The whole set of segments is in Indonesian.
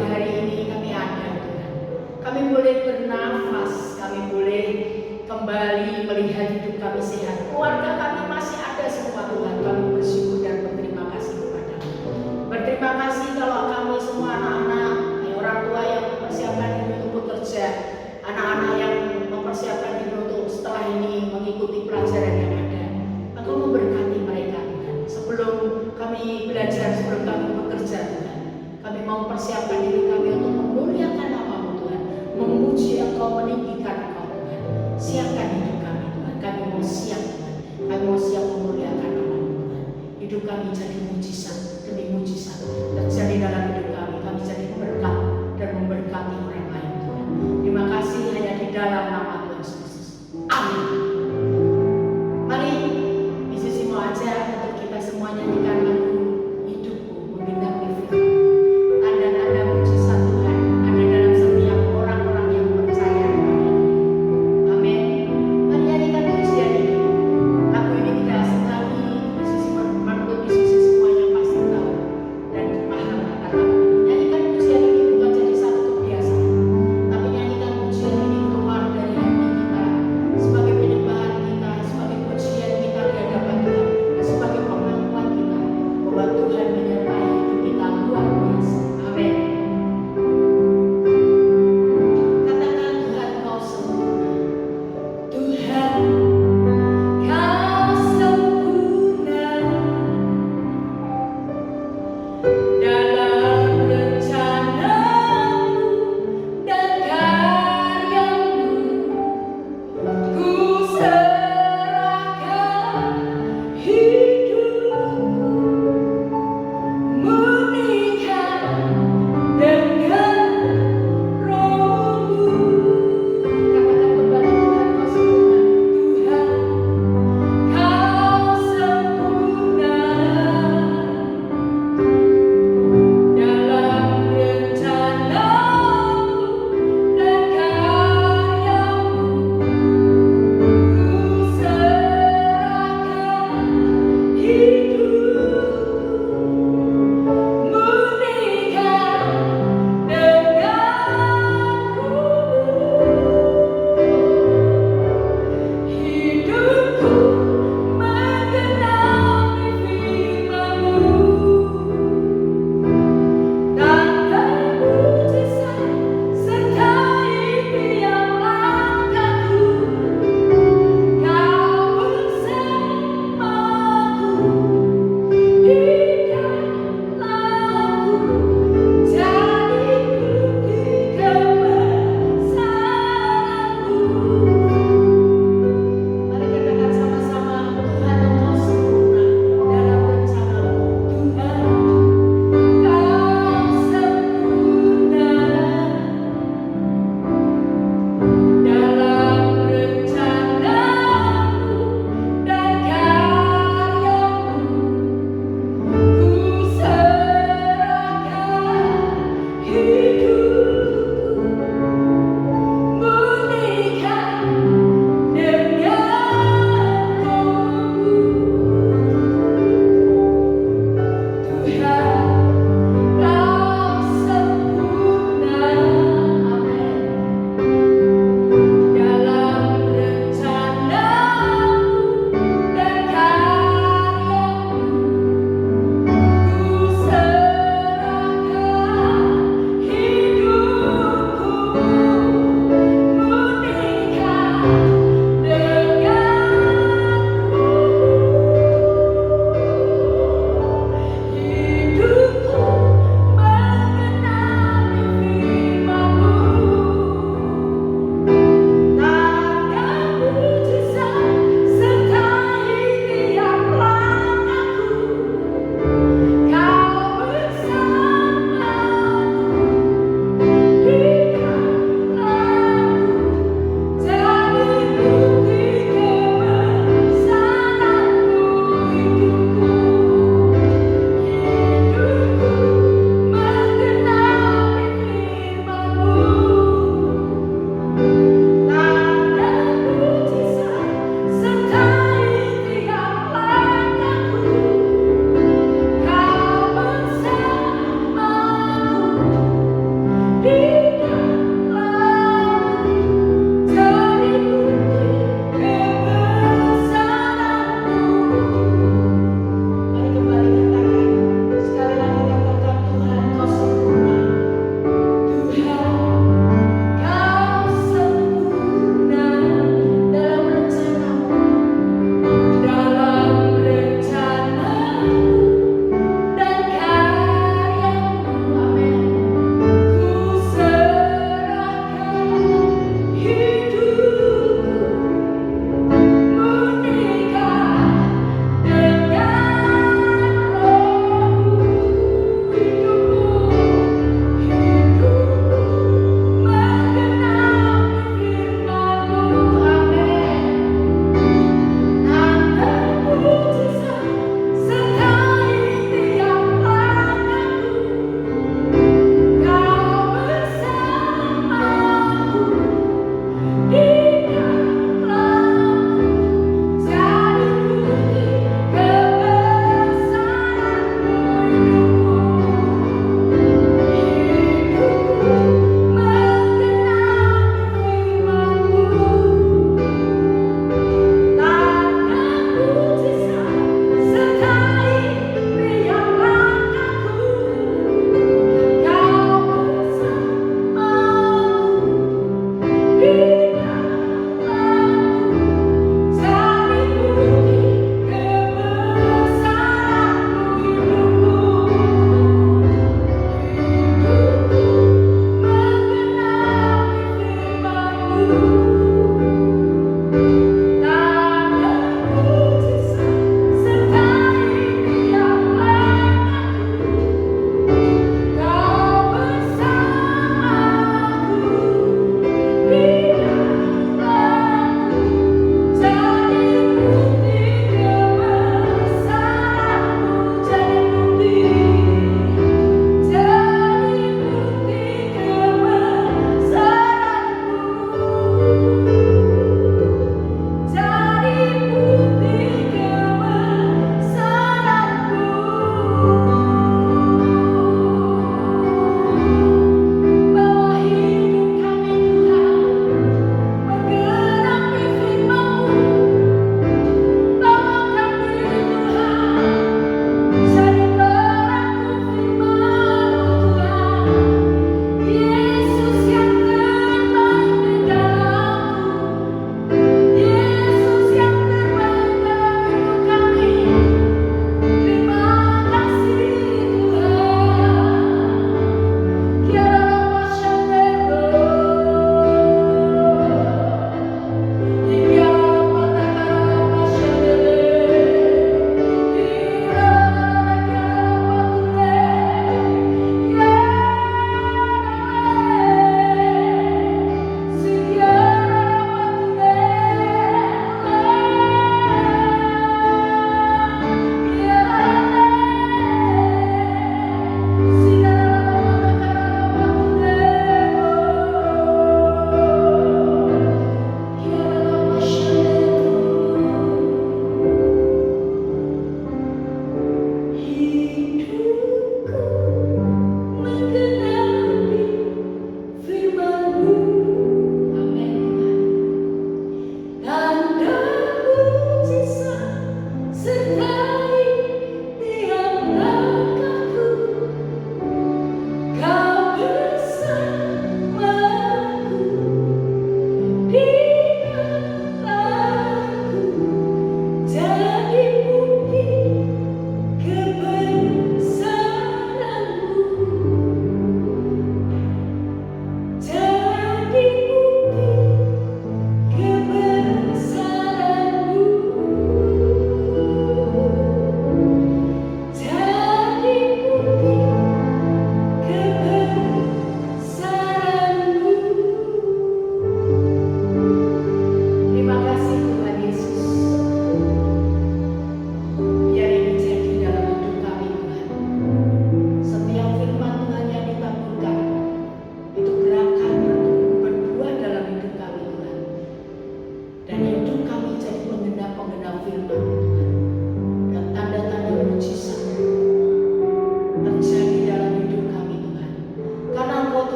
pagi hari ini kami ada, Tuhan. Kami boleh bernafas, kami boleh kembali melihat hidup kami sehat. Keluarga kami masih ada semua, Tuhan. Kami bersyukur dan berterima kasih kepada-Mu. Berterima kasih kalau kami semua anak-anak, orang tua yang mempersiapkan diri untuk bekerja, anak-anak yang mempersiapkan diri untuk setelah ini mengikuti pelajaran yang ada. Engkau memberkati mereka, Tuhan. Sebelum kami belajar, sebelum kami bekerja, Tuhan, kami mau mempersiapkan diri kami untuk memuliakan nama-Mu, Tuhan, memuji Engkau, meninggikan Engkau, Tuhan. Siapkan hidup kami, Tuhan. Kami mau siap, Tuhan. Kami mau siap memuliakan nama-Mu, Tuhan.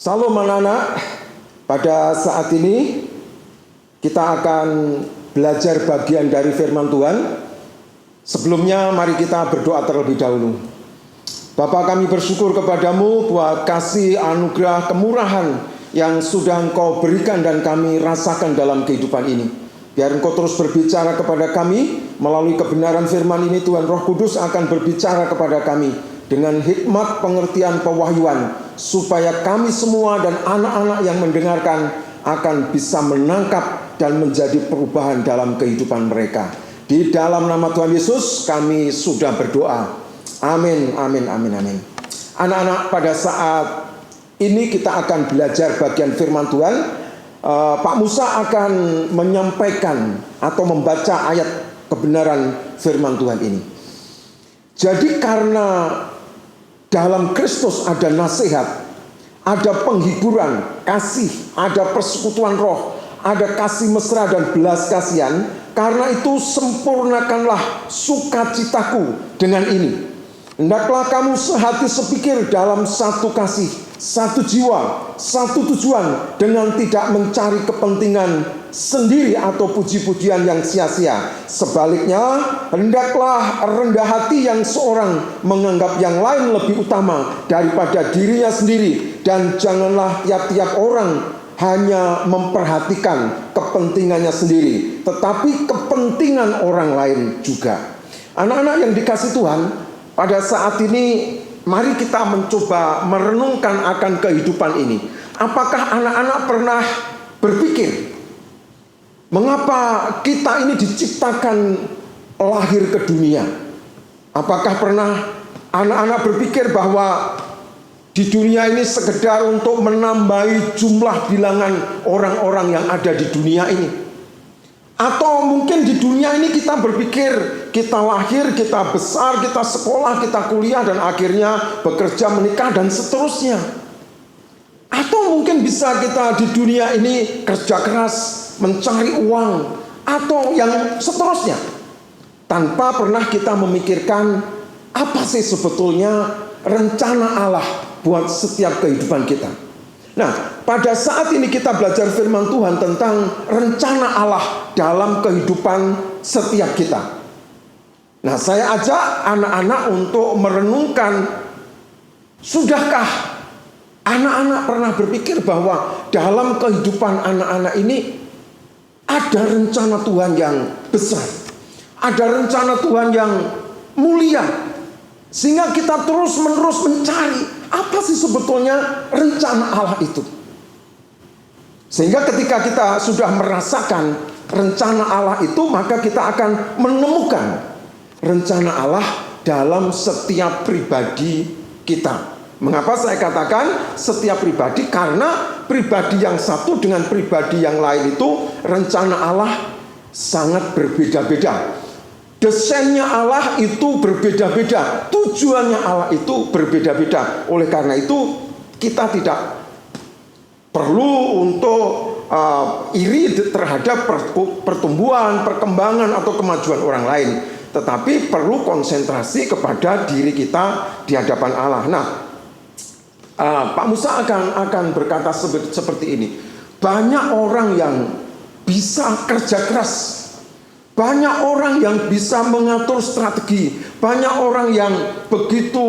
Salam anak-anak, pada saat ini kita akan belajar bagian dari firman Tuhan. Sebelumnya mari kita berdoa terlebih dahulu. Bapa, kami bersyukur kepadamu buat kasih, anugerah, kemurahan yang sudah Engkau berikan dan kami rasakan dalam kehidupan ini. Biar Engkau terus berbicara kepada kami melalui kebenaran firman ini. Tuhan Roh Kudus akan berbicara kepada kami dengan hikmat pengertian pewahyuan, supaya kami semua dan anak-anak yang mendengarkan akan bisa menangkap dan menjadi perubahan dalam kehidupan mereka. Di dalam nama Tuhan Yesus kami sudah berdoa. Amin, amin, amin, amin. Anak-anak, pada saat ini kita akan belajar bagian firman Tuhan. Pak Musa akan menyampaikan atau membaca ayat kebenaran firman Tuhan ini. Jadi karena dalam Kristus ada nasihat, ada penghiburan, kasih, ada persekutuan roh, ada kasih mesra dan belas kasihan. Karena itu sempurnakanlah sukacitaku dengan ini. Hendaklah kamu sehati sepikir dalam satu kasih, satu jiwa, satu tujuan, dengan tidak mencari kepentingan sendiri atau puji-pujian yang sia-sia. Sebaliknya, hendaklah rendah hati yang seorang menganggap yang lain lebih utama daripada dirinya sendiri, dan janganlah tiap-tiap orang hanya memperhatikan kepentingannya sendiri, tetapi kepentingan orang lain juga. Anak-anak yang dikasih Tuhan, pada saat ini mari kita mencoba merenungkan akan kehidupan ini. Apakah anak-anak pernah berpikir mengapa kita ini diciptakan lahir ke dunia? Apakah pernah anak-anak berpikir bahwa di dunia ini sekedar untuk menambahi jumlah bilangan orang-orang yang ada di dunia ini? Atau mungkin di dunia ini kita berpikir kita lahir, kita besar, kita sekolah, kita kuliah, dan akhirnya bekerja, menikah, dan seterusnya. Atau mungkin bisa kita di dunia ini kerja keras, mencari uang, atau yang seterusnya, tanpa pernah kita memikirkan apa sih sebetulnya rencana Allah buat setiap kehidupan kita. Nah, pada saat ini kita belajar firman Tuhan tentang rencana Allah dalam kehidupan setiap kita. Nah, saya ajak anak-anak untuk merenungkan, sudahkah anak-anak pernah berpikir bahwa dalam kehidupan anak-anak ini ada rencana Tuhan yang besar, ada rencana Tuhan yang mulia, sehingga kita terus-menerus mencari apa sih sebetulnya rencana Allah itu. Sehingga ketika kita sudah merasakan rencana Allah itu, maka kita akan menemukan rencana Allah dalam setiap pribadi kita. Mengapa saya katakan setiap pribadi? Karena pribadi yang satu dengan pribadi yang lain itu rencana Allah sangat berbeda-beda. Desainnya Allah itu berbeda-beda. Tujuannya Allah itu berbeda-beda. Oleh karena itu kita tidak perlu untuk iri terhadap pertumbuhan, perkembangan atau kemajuan orang lain. Tetapi perlu konsentrasi kepada diri kita di hadapan Allah. Nah, Pak Musa akan berkata seperti ini. Banyak orang yang bisa kerja keras, banyak orang yang bisa mengatur strategi, banyak orang yang begitu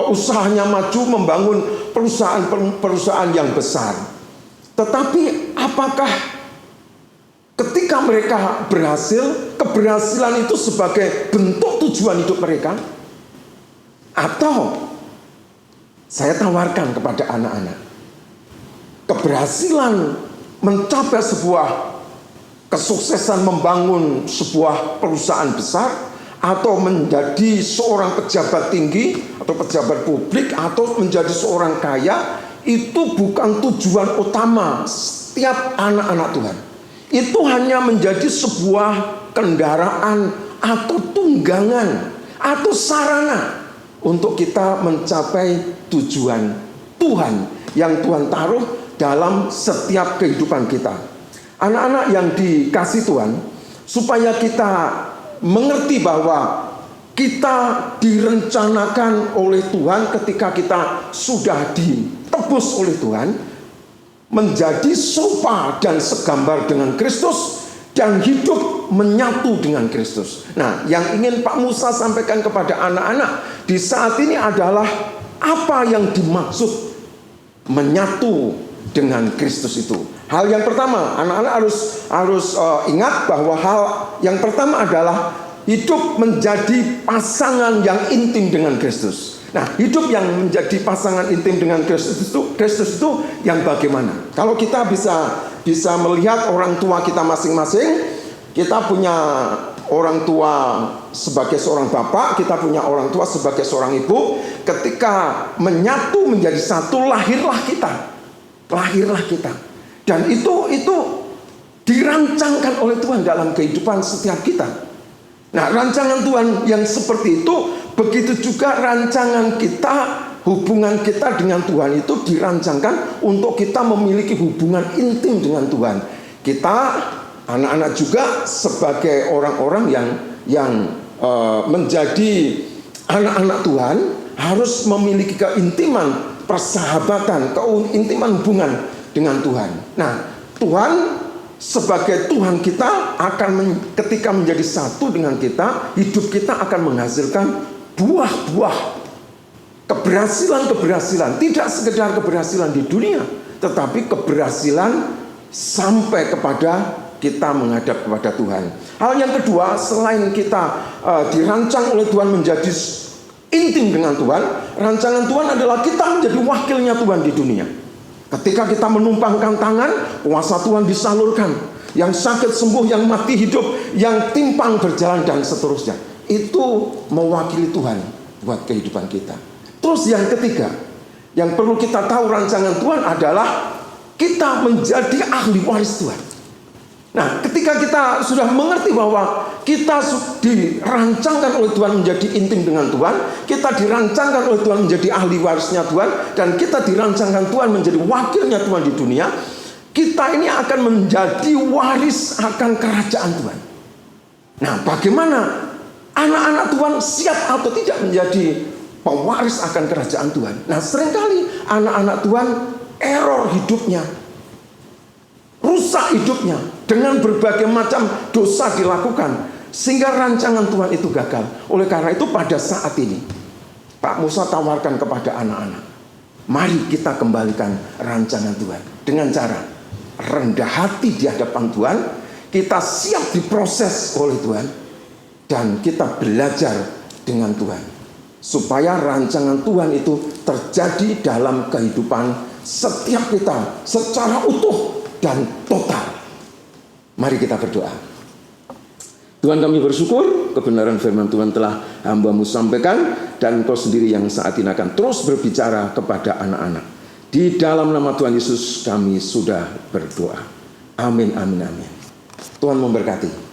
usahanya maju membangun perusahaan yang besar. Tetapi apakah ketika mereka berhasil, keberhasilan itu sebagai bentuk tujuan hidup mereka? Atau saya tawarkan kepada anak-anak, keberhasilan mencapai sebuah kesuksesan membangun sebuah perusahaan besar, atau menjadi seorang pejabat tinggi atau pejabat publik, atau menjadi seorang kaya, itu bukan tujuan utama setiap anak-anak Tuhan. Itu hanya menjadi sebuah kendaraan atau tunggangan atau sarana untuk kita mencapai tujuan Tuhan yang Tuhan taruh dalam setiap kehidupan kita. Anak-anak yang dikasih Tuhan, supaya kita mengerti bahwa kita direncanakan oleh Tuhan ketika kita sudah ditebus oleh Tuhan, menjadi serupa dan segambar dengan Kristus dan hidup menyatu dengan Kristus. Nah, yang ingin Pak Musa sampaikan kepada anak-anak di saat ini adalah apa yang dimaksud menyatu dengan Kristus itu. Hal yang pertama, anak-anak harus ingat bahwa hal yang pertama adalah hidup menjadi pasangan yang intim dengan Kristus. Nah, hidup yang menjadi pasangan intim dengan Kristus itu yang bagaimana? Kalau kita bisa melihat orang tua kita masing-masing, kita punya orang tua sebagai seorang bapak, kita punya orang tua sebagai seorang ibu. Ketika menyatu menjadi satu, lahirlah kita. Dan itu dirancangkan oleh Tuhan dalam kehidupan setiap kita. Nah, rancangan Tuhan yang seperti itu, begitu juga rancangan kita, hubungan kita dengan Tuhan itu dirancangkan untuk kita memiliki hubungan intim dengan Tuhan. Kita anak-anak juga sebagai orang-orang yang menjadi anak-anak Tuhan harus memiliki keintiman, persahabatan, keintiman hubungan dengan Tuhan. Nah, Tuhan sebagai Tuhan kita ketika menjadi satu dengan kita, hidup kita akan menghasilkan buah-buah keberhasilan. Tidak sekedar keberhasilan di dunia, tetapi keberhasilan sampai kepada kita menghadap kepada Tuhan. Hal yang kedua, selain kita dirancang oleh Tuhan menjadi intim dengan Tuhan, rancangan Tuhan adalah kita menjadi wakilnya Tuhan di dunia. Ketika kita menumpangkan tangan, kuasa Tuhan disalurkan. Yang sakit sembuh, yang mati hidup, yang timpang berjalan, dan seterusnya. Itu mewakili Tuhan buat kehidupan kita. Terus yang ketiga, yang perlu kita tahu rancangan Tuhan adalah kita menjadi ahli waris Tuhan. Nah, ketika kita sudah mengerti bahwa kita dirancangkan oleh Tuhan menjadi intim dengan Tuhan, kita dirancangkan oleh Tuhan menjadi ahli warisnya Tuhan, dan kita dirancangkan Tuhan menjadi wakilnya Tuhan di dunia, kita ini akan menjadi waris akan kerajaan Tuhan. Nah, bagaimana anak-anak Tuhan siap atau tidak menjadi pewaris akan kerajaan Tuhan? Nah, seringkali anak-anak Tuhan error hidupnya, rusak hidupnya dengan berbagai macam dosa dilakukan, sehingga rancangan Tuhan itu gagal. Oleh karena itu pada saat ini Pak Musa tawarkan kepada anak-anak, mari kita kembalikan rancangan Tuhan dengan cara rendah hati di hadapan Tuhan. Kita siap diproses oleh Tuhan, dan kita belajar dengan Tuhan, supaya rancangan Tuhan itu terjadi dalam kehidupan setiap kita secara utuh dan total. Mari kita berdoa. Tuhan, kami bersyukur kebenaran firman Tuhan telah hamba-Mu sampaikan. dan Engkau sendiri yang saat ini akan terus berbicara kepada anak-anak. Di dalam nama Tuhan Yesus kami sudah berdoa. Amin, amin, amin. Tuhan memberkati.